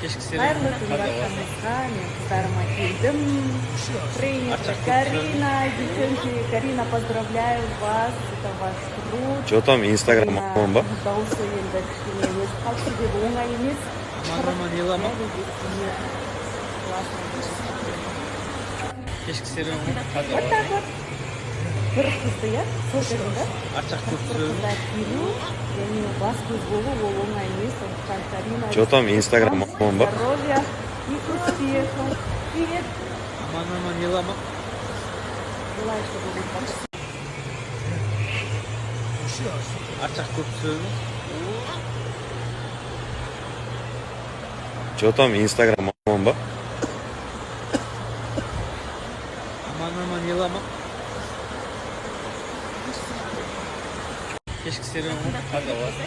Қайырлы күн баршаңызға, мен қыздарыма келдім. Привет, Карина, девчонки, Карина, поздравляю вас, это ваш труд. Что там, Инстаграм ба? Дауысы енді кішкене өз қалып себебі оңай емес. Аман елама. Кешкі серуен Вот так вот. Бір қызды, я, сол жерінде. Арчақ көп Бір қызда келу, және бас көз болу, ол оңай емес. Сондықтан Карина, Что там, Инстаграм ба? здоровья и успехов. Привет. Аман елама. Желаю, чтобы вы так. Арчақ көп серуен. Что там, Инстаграм ба? Аман елама. Кешкі серуен таза болады.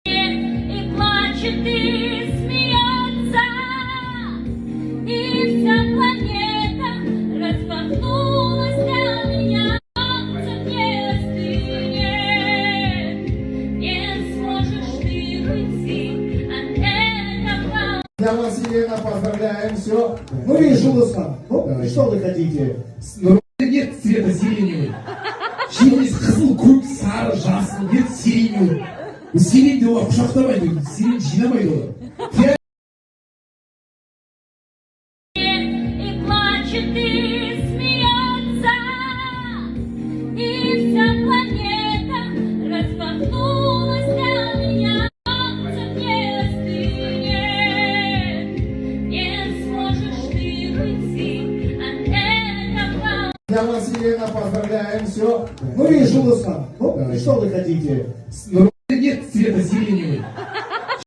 И плачет, и смеется, и вся планета распахнулась для меня. Не стынет, не сможешь ты уйти от этого. Для вас, Елена, поздравляем, все. Ну, видишь, Улусан, ну, что вы хотите? Нет цвета сиреневый. Şimdi kızıl, көк, sarı, жасыл, нет сиреневый. Bu сирень de o kuşaklamaydı, сирень жинаmaydı o. И плачет, и смеется, и вся планета распахнулась для меня. Не стынет, не сможешь ты уйти от этого. Для вас, Елена, поздравляем, все. Ну, видишь, Улусан, ну, что вы хотите? Нет цвета сиреневый.